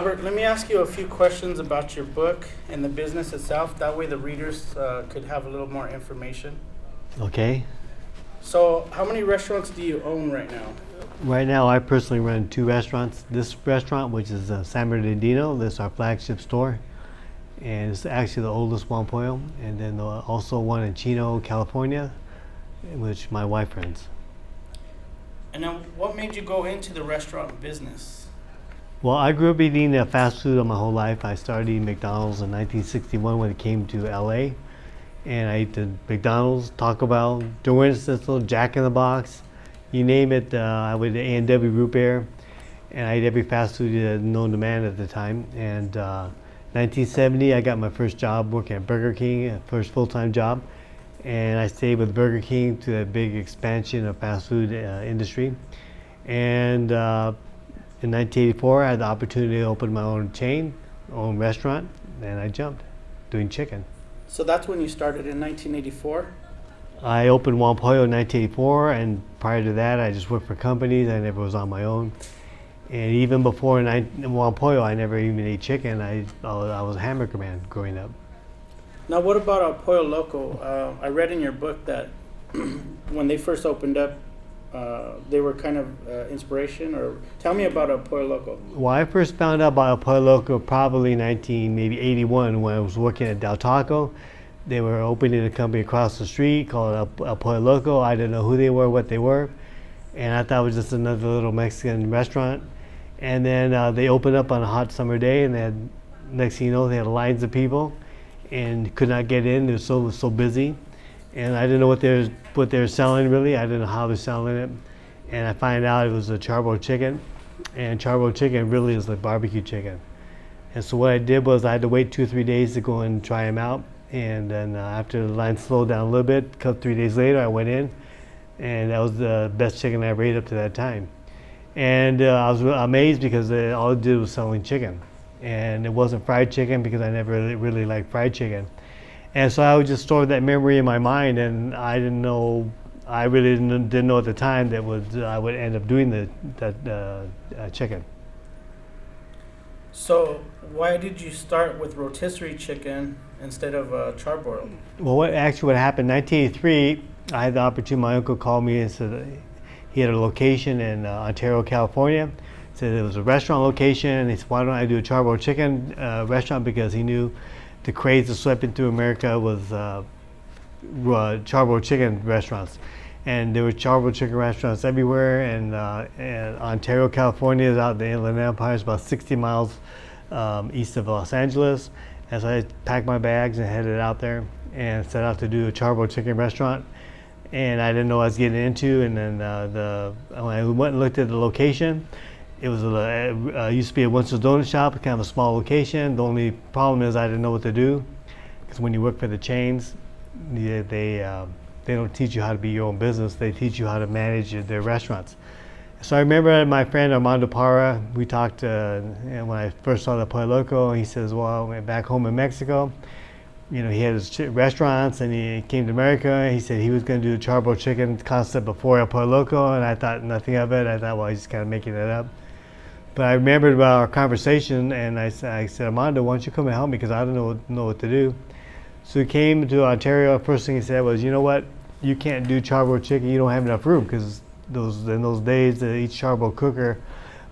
Albert, let me ask you a few questions about your book and the business itself. That way the readers could have a little more information. Okay. So, how many restaurants do you own right now? Right now, I personally run 2 restaurants. This restaurant, which is San Bernardino, this is our flagship store, and it's actually the oldest Juan Pollo. And then also one in Chino, California, which my wife runs. And then, what made you go into the restaurant business? Well, I grew up eating fast food all my whole life. I started eating McDonald's in 1961 when it came to LA. And I ate the McDonald's, Taco Bell, Doritos, little Jack in the Box, you name it. I would A&W root beer, and I ate every fast food known to man at the time. And 1970, I got my first job working at Burger King, first full-time job, and I stayed with Burger King to the big expansion of fast food industry. And in 1984, I had the opportunity to open my own chain, own restaurant, and I jumped, doing chicken. So that's when you started in 1984? I opened Juan Pollo in 1984, and prior to that, I just worked for companies. I never was on my own. And even before Juan Pollo, I never even ate chicken. I was a hamburger man growing up. Now, what about Pollo Loco? I read in your book that when they first opened up, they were kind of inspiration, or tell me about Pollo Loco. Well, I first found out about Pollo Loco probably maybe 81 when I was working at Del Taco. They were opening a company across the street called El Pollo Loco. I didn't know who they were, what they were, and I thought it was just another little Mexican restaurant. And then they opened up on a hot summer day, and they had, next thing you know, they had lines of people and could not get in. They were so busy. And I didn't know what they were selling really. I didn't know how they were selling it. And I found out it was a charbo chicken. And charbo chicken really is like barbecue chicken. And so what I did was I had to wait 2-3 days to go and try them out. And then after the line slowed down a little bit, 3 days later I went in, and that was the best chicken I ever ate up to that time. And I was amazed because all it did was selling chicken. And it wasn't fried chicken because I never really liked fried chicken. And so I would just store that memory in my mind, and I really didn't know at the time that I would end up doing that chicken. So why did you start with rotisserie chicken instead of charbroiled? Well, what happened, 1983, I had the opportunity, my uncle called me and said he had a location in Ontario, California. Said it was a restaurant location, and he said, why don't I do a charbroiled chicken restaurant, because he knew the craze that swept into America was charbroiled chicken restaurants. And there were charbroiled chicken restaurants everywhere, and Ontario, California is out the Inland Empire. It's about 60 miles east of Los Angeles. And so I packed my bags and headed out there and set out to do a charbroiled chicken restaurant. And I didn't know what I was getting into. And then when I went and looked at the location, it was used to be a Winston's Donut Shop, kind of a small location. The only problem is I didn't know what to do, because when you work for the chains, they don't teach you how to be your own business. They teach you how to manage their restaurants. So I remember my friend Armando Parra, we talked when I first saw the Pollo Loco, and he says, well, back home in Mexico, he had his restaurants, and he came to America, and he said he was going to do the charbroiled chicken concept before El Pollo Loco, and I thought nothing of it. I thought, well, he's just kind of making it up. But I remembered about our conversation, and I said, Armando, why don't you come and help me, because I don't know what to do. So he came to Ontario. First thing he said was, you know what, you can't do charbroiled chicken. You don't have enough room, because in those days, each charbroiled cooker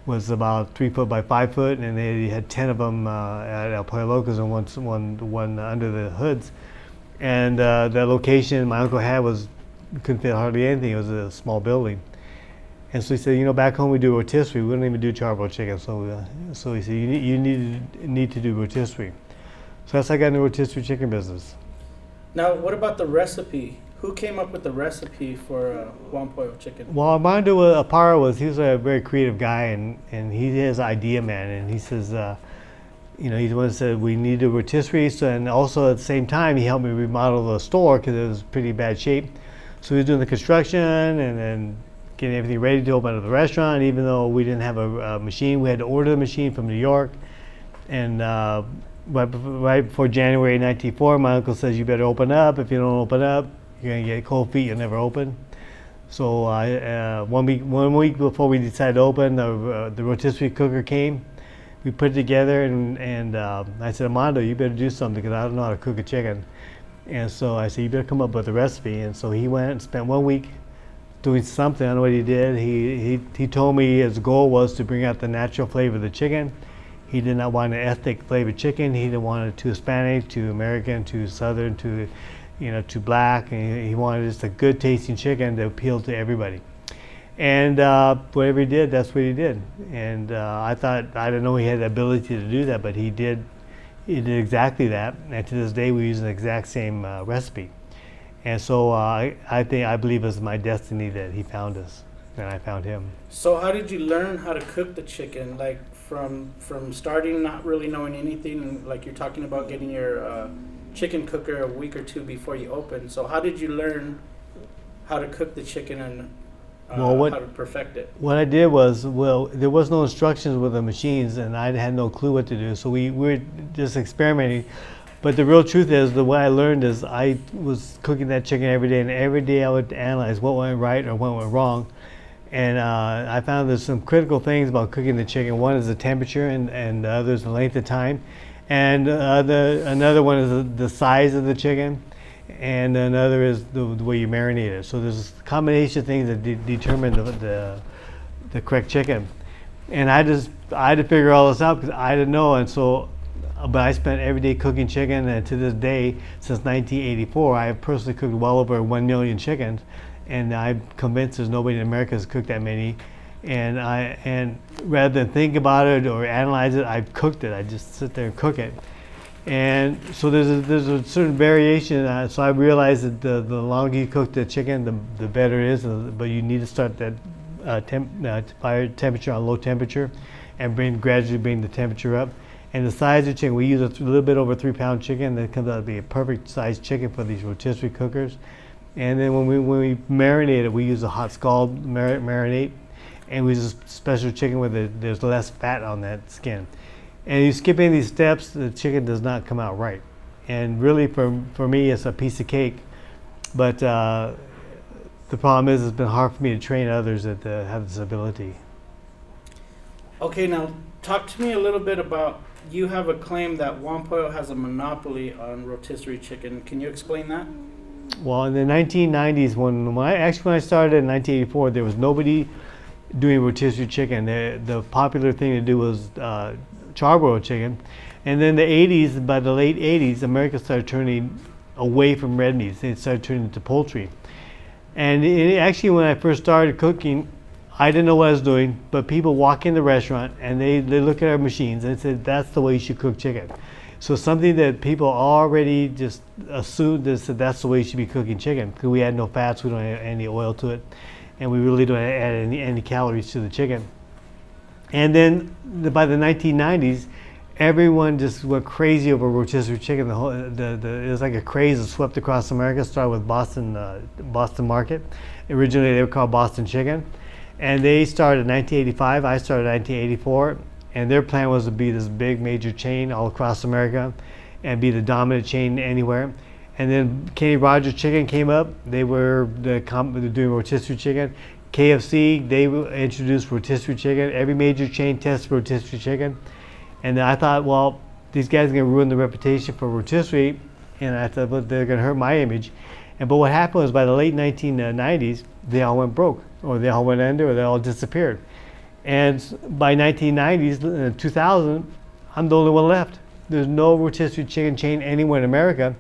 was about 3 foot by 5 foot, and they had 10 of them at El Pollo Locos and one under the hoods. And the location my uncle had couldn't fit hardly anything. It was a small building. And so he said, back home we do rotisserie. We don't even do charbroiled chicken. So he said, you need to do rotisserie. So that's how I got in the rotisserie chicken business. Now, what about the recipe? Who came up with the recipe for Juan Pollo chicken? Well, Armando Parra he was a very creative guy, and he is idea man. And he says, he's the one that said we need a rotisserie. So, and also at the same time, he helped me remodel the store because it was pretty bad shape. So he was doing the construction and then getting everything ready to open up the restaurant. Even though we didn't have a machine, we had to order the machine from New York. And right before January 1994, my uncle says, you better open up. If you don't open up, you're gonna get cold feet. You'll never open. So 1 week before we decided to open, the rotisserie cooker came, we put it together, and I said, Armando, you better do something because I don't know how to cook a chicken. And so I said, you better come up with a recipe. And so he went and spent 1 week doing something. I don't know what he did. He told me his goal was to bring out the natural flavor of the chicken. He did not want an ethnic flavored chicken. He didn't want it too Hispanic, too American, too Southern, too, too black. And he wanted just a good tasting chicken that appealed to everybody. And whatever he did, that's what he did. And I didn't know he had the ability to do that, but he did. He did exactly that. And to this day, we use the exact same recipe. And so I believe it was my destiny that he found us and I found him. So how did you learn how to cook the chicken? Like from starting not really knowing anything, like you're talking about getting your chicken cooker a week or two before you open. So how did you learn how to cook the chicken and how to perfect it? What I did was, there was no instructions with the machines, and I had no clue what to do. So we were just experimenting. But the real truth is, the way I learned is I was cooking that chicken every day, and every day I would analyze what went right or what went wrong. And I found there's some critical things about cooking the chicken. One is the temperature, and the other is the length of time. And another one is the size of the chicken. And another is the way you marinate it. So there's a combination of things that determine the correct chicken. And I had to figure all this out because I didn't know. And so, but I spent every day cooking chicken, and to this day, since 1984, I have personally cooked well over 1 million chickens. And I'm convinced there's nobody in America who's cooked that many. And rather than think about it or analyze it, I've cooked it. I just sit there and cook it. And so there's a certain variation. So I realized that the longer you cook the chicken, the better it is. But you need to start that fire temperature on low temperature, and gradually bring the temperature up. And the size of chicken, we use a little bit over 3-pound chicken. That comes out to be a perfect size chicken for these rotisserie cookers. And then when we marinate it, we use a hot scald marinade, and we use a special chicken where there's less fat on that skin. And you skip any of these steps, the chicken does not come out right. And really, for me, it's a piece of cake. But the problem is, it's been hard for me to train others that have this ability. Okay, now talk to me a little bit about, you have a claim that Juan Pollo has a monopoly on rotisserie chicken. Can you explain that? Well, in the 1990s, when I started in 1984, there was nobody doing rotisserie chicken. The popular thing to do was charbroiled chicken. And then the 80s, by the late 80s, America started turning away from red meats. They started turning to poultry. And actually, when I first started cooking, I didn't know what I was doing, but people walk in the restaurant and they look at our machines and said, that's the way you should cook chicken. So something that people already just assumed that that's the way you should be cooking chicken, because we had no fats, we don't add any oil to it, and we really don't add any calories to the chicken. And then by the 1990s, everyone just went crazy over rotisserie chicken. It was like a craze that swept across America. Started with Boston Market. Originally, they were called Boston Chicken, and they started in 1985. I started in 1984, and their plan was to be this big major chain all across America, and be the dominant chain anywhere. And then Kenny Rogers Chicken came up. They were doing rotisserie chicken. KFC, they introduced rotisserie chicken. Every major chain tested rotisserie chicken. And then I thought, well, these guys are going to ruin the reputation for rotisserie. And I thought, well, they're going to hurt my image. But what happened was, by the late 1990s, they all went broke, or they all went under, or they all disappeared. And by 1990s, 2000, I'm the only one left. There's no rotisserie chicken chain anywhere in America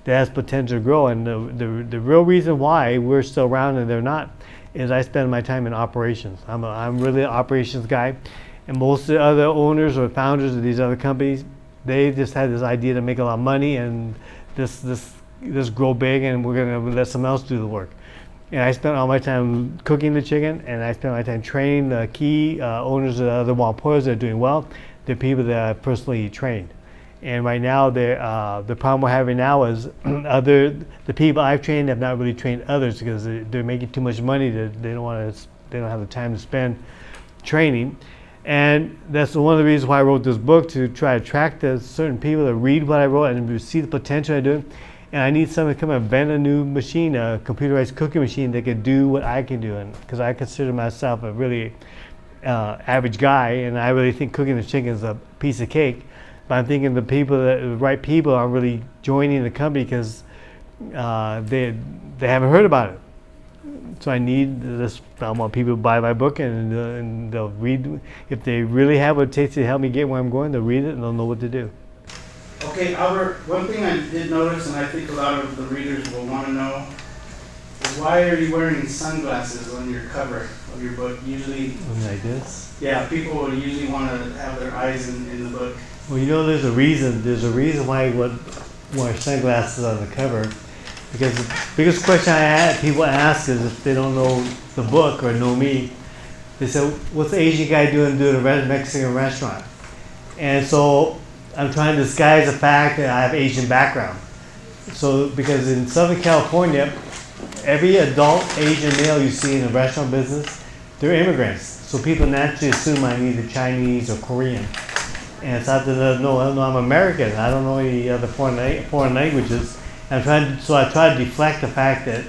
that has potential to grow. And the real reason why we're still around and they're not is I spend my time in operations. I'm really an operations guy. And most of the other owners or founders of these other companies, they just had this idea to make a lot of money and this grow big, and we're going to let someone else do the work. And I spent all my time cooking the chicken, and I spent my time training the key owners of the other Juan Pollos that are doing well. They're people that I personally trained. And right now, the problem we're having now is the people I've trained have not really trained others, because they're making too much money that they don't have the time to spend training. And that's one of the reasons why I wrote this book, to try to attract certain people to read what I wrote and see the potential I do. And I need someone to come and invent a new machine, a computerized cooking machine that can do what I can do. And because I consider myself a really average guy, and I really think cooking the chicken is a piece of cake. But I'm thinking the right people are really joining the company because they haven't heard about it. So I need this. I want people to buy my book and they'll read. If they really have what it takes to help me get where I'm going, they'll read it and they'll know what to do. Okay, Albert, one thing I did notice, and I think a lot of the readers will want to know, is why are you wearing sunglasses on your cover of your book? Usually, like this? Yeah, people would usually want to have their eyes in the book. Well, you know, there's a reason. There's a reason why I wear sunglasses on the cover. Because the biggest question people ask is if they don't know the book or know me, they say, what's the Asian guy doing a Mexican restaurant? And so I'm trying to disguise the fact that I have Asian background. So because in Southern California, every adult Asian male you see in the restaurant business, they're immigrants. So people naturally assume I'm either Chinese or Korean. And so I have to know, I'm American. I don't know any other foreign languages. I try to deflect the fact that,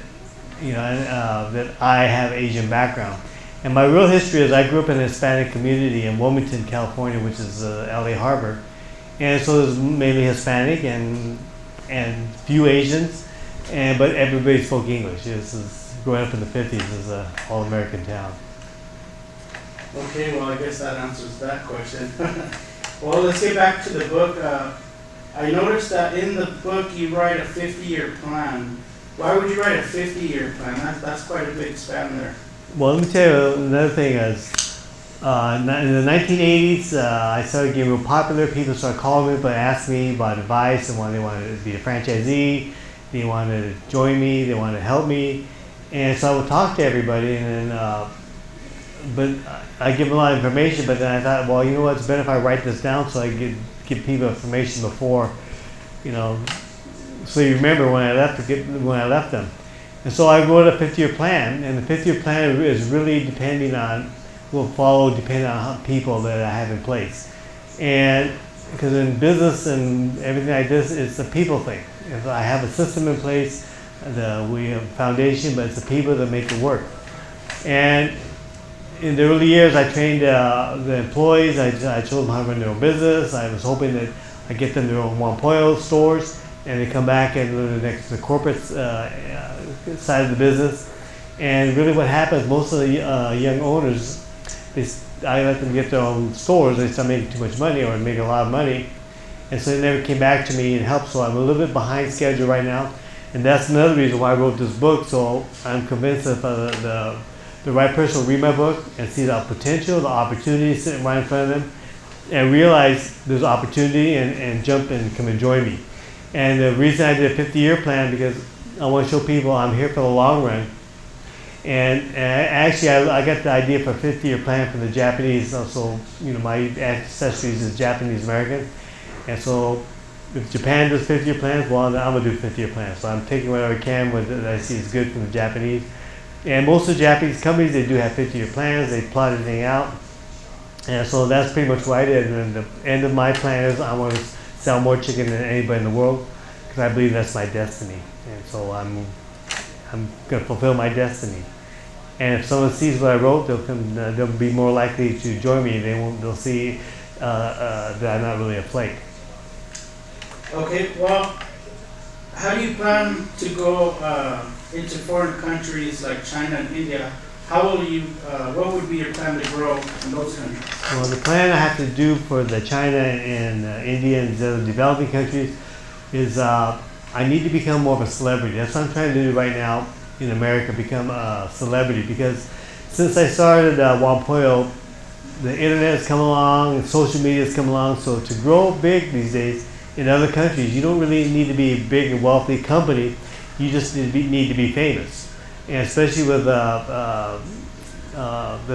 that I have Asian background. And my real history is I grew up in a Hispanic community in Wilmington, California, which is LA Harbor. And so there's mainly Hispanic and few Asians, but everybody spoke English. Growing up in the 50s is an all-American town. Okay, well, I guess that answers that question. Well, let's get back to the book. I noticed that in the book you write a 50-year plan. Why would you write a 50-year plan? That's quite a big span there. Well, let me tell you another thing is, in the 1980s, I started getting real popular. People started calling me, but asking me about advice and they wanted to be a franchisee. They wanted to join me. They wanted to help me. And so I would talk to everybody, and then, but I give them a lot of information. But then I thought, well, you know what? It's better if I write this down so I give people information before, so you remember when I left them. And so I wrote a 50-year plan, and the 50-year plan is really depending on people that I have in place. And because in business and everything like this, it's a people thing. If I have a system in place, we have a foundation, but it's the people that make it work. And in the early years, I trained the employees. I showed them how to run their own business. I was hoping that I get them their own Juan Pollo stores, and they come back and learn the corporate side of the business. And really, what happens? Most of the young owners, I let them get their own stores. They start making too much money or making a lot of money, and so they never came back to me and helped. So I'm a little bit behind schedule right now, and that's another reason why I wrote this book. So I'm convinced that the right person will read my book and see the potential, the opportunity sitting right in front of them, and realize there's opportunity and jump and come and join me. And the reason I did a 50-year plan because I want to show people I'm here for the long run. And actually, I got the idea for a 50-year plan from the Japanese. Also, my ancestries is Japanese American, and so if Japan does 50-year plans, well, I'm gonna do 50-year plans. So I'm taking whatever I can that I see is good from the Japanese. And most of the Japanese companies, they do have 50-year plans. They plot everything out. And so that's pretty much what I did. And then the end of my plan is I want to sell more chicken than anybody in the world because I believe that's my destiny. And so I'm going to fulfill my destiny. And if someone sees what I wrote, they'll be more likely to join me. They'll see that I'm not really a flake. Okay, well, how do you plan to go into foreign countries like China and India? What would be your plan to grow in those countries? Well, the plan I have to do for the China and India and the other developing countries is I need to become more of a celebrity. That's what I'm trying to do right now in America, become a celebrity. Because since I started Juan Pollo, the internet has come along, and social media has come along. So to grow big these days in other countries, you don't really need to be a big and wealthy company. You just need to be famous. And especially with the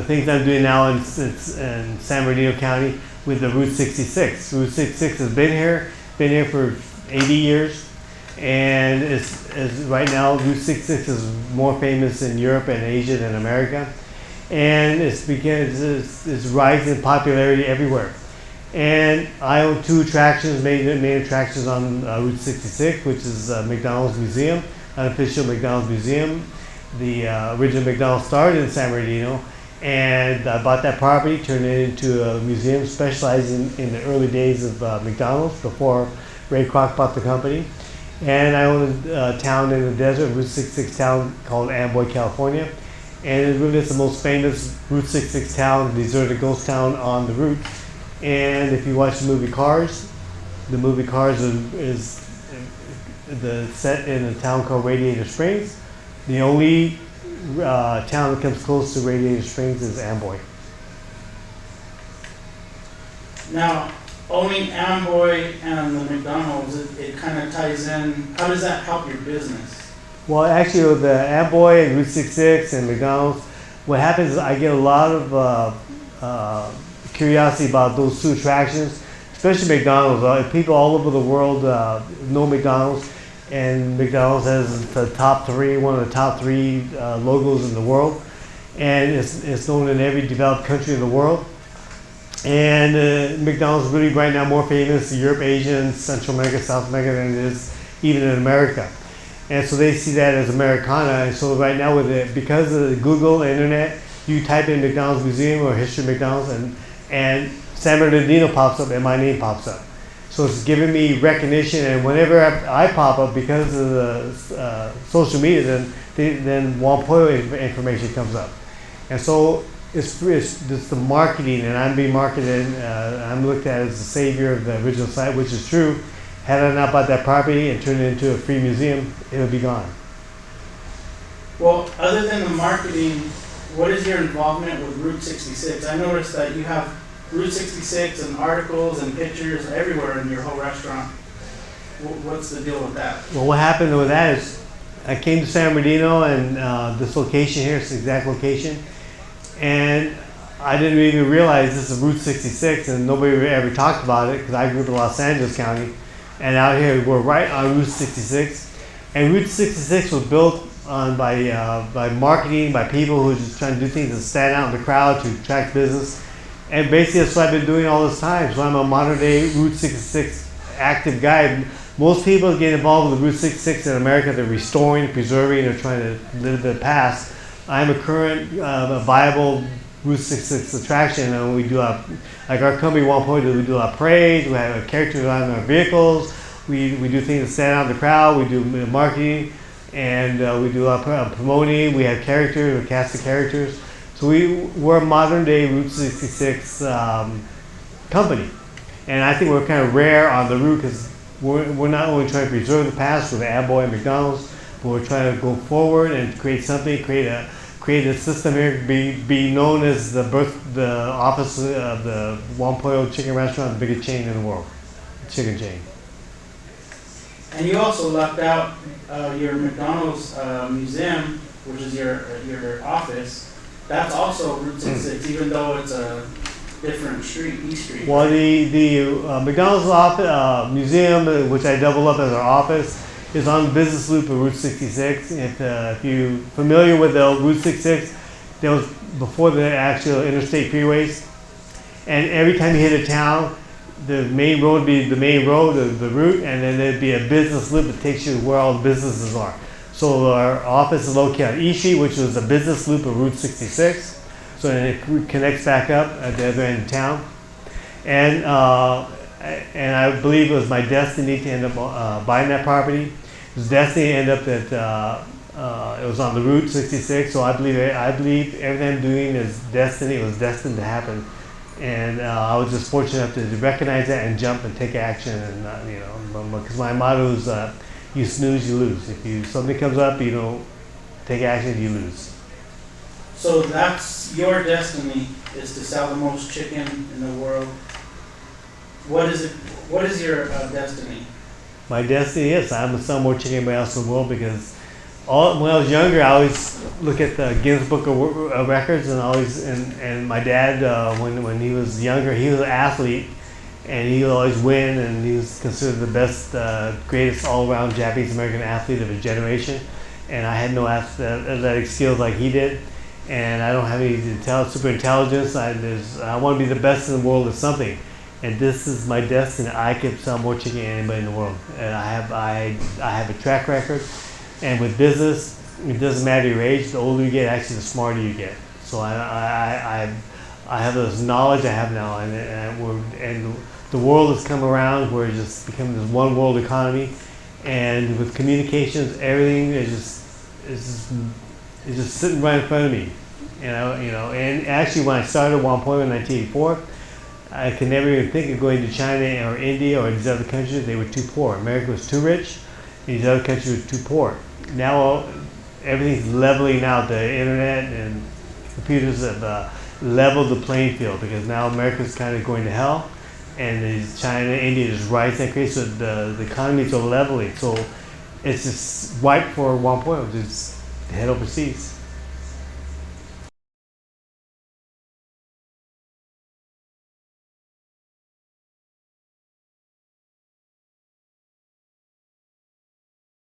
things I'm doing now in San Bernardino County with the Route 66. Route 66 has been here for 80 years. And it's right now, Route 66 is more famous in Europe and Asia than America. And it's rising in popularity everywhere. And I own two attractions, main attractions on Route 66, which is McDonald's Museum, unofficial McDonald's Museum. The original McDonald's started in San Bernardino, And I bought that property, turned it into a museum specializing in the early days of McDonald's before Ray Kroc bought the company. And I own a town in the desert, Route 66 town called Amboy, California. And it really is the most famous Route 66 town, deserted ghost town on the route. And if you watch the movie Cars, the movie Cars is the set in a town called Radiator Springs. The only town that comes close to Radiator Springs is Amboy. Now, owning Amboy and the McDonald's, it kind of ties in. How does that help your business? Well, actually, with the Amboy and Route 66 and McDonald's, what happens is I get a lot of curiosity about those two attractions, especially McDonald's. People all over the world know McDonald's, and McDonald's has the top three, one of the top three logos in the world, and it's known in every developed country in the world. And McDonald's is really right now more famous in Europe, Asia, and Central America, South America than it is even in America. And so they see that as Americana. And so right now with it, because of the Google, Internet, you type in McDonald's Museum or History of McDonald's and San Bernardino pops up and my name pops up. So it's giving me recognition, and whenever I pop up because of the social media, then Juan Pollo information comes up. And so it's just the marketing, and I'm being marketed, I'm looked at as the savior of the original site, which is true. Had I not bought that property and turned it into a free museum, it would be gone. Well, other than the marketing, what is your involvement with Route 66? I noticed that you have Route 66 and articles and pictures everywhere in your whole restaurant. What's the deal with that? Well, what happened with that is I came to San Bernardino, and this location here is the exact location, and I didn't even realize this is Route 66, and nobody ever talked about it because I grew up in Los Angeles County. And out here, we're right on Route 66. And Route 66 was built on by marketing, by people who are just trying to do things to stand out in the crowd, to attract business. And basically, that's what I've been doing all this time. So I'm a modern day Route 66 active guy. Most people get involved with Route 66 in America. They're restoring, preserving, or trying to live the past. I'm a current, viable Route 66 attraction, and we do like our company, Juan Pollo, we do a lot of parades, we have characters on our vehicles, we do things to stand out in the crowd, we do marketing, and we do a lot of promoting, we have characters, we cast the characters. So we're a modern day Route 66 company. And I think we're kind of rare on the route because we're not only trying to preserve the past with the Amboy and McDonald's, but we're trying to go forward and create something, create a system here, be known as the office of the Juan Pollo chicken restaurant, the biggest chain in the world, chicken chain. And you also left out your McDonald's museum, which is your office. That's also Route 66, even though it's a different street, East Street. Well, the McDonald's office, museum, which I double up as our office, is on the business loop of Route 66. If you're familiar with the Route 66, that was before the actual interstate freeways. And every time you hit a town, the main road would be the main road, the route, and then there'd be a business loop that takes you where all the businesses are. So our office is located on East Street, which is a business loop of Route 66. So then it connects back up at the other end of town. And I believe it was my destiny to end up buying that property. It was destiny to end up that it was on the Route 66. So I believe everything I'm doing is destiny. It was destined to happen. And I was just fortunate enough to recognize that and jump and take action. And because my motto is you snooze, you lose. If something comes up, you don't take action, you lose. So that's your destiny, is to sell the most chicken in the world. What is it? What is your destiny? My destiny is I'm to sell more chicken than anybody else in the world because when I was younger, I always look at the Guinness Book of Records, and my dad when he was younger, he was an athlete, and he would always win, and he was considered the best, greatest all-around Japanese American athlete of his generation, and I had no athletic skills like he did, and I don't have any super intelligence. I want to be the best in the world at something, and this is my destiny. I could sell more chicken than anybody in the world, and I have a track record. And with business, it doesn't matter your age. The older you get, actually, the smarter you get. So I have this knowledge I have now, and the world has come around where it's just become this one world economy, and with communications, everything is just sitting right in front of me. And actually, when I started at one point in 1984, I could never even think of going to China or India or these other countries. They were too poor. America was too rich. These other countries were too poor. Now everything's leveling out. The internet and computers have leveled the playing field, because now America's kind of going to hell, and China, India is rising and crazy. So the economies are leveling. So it's just ripe for 1.0 to just head overseas.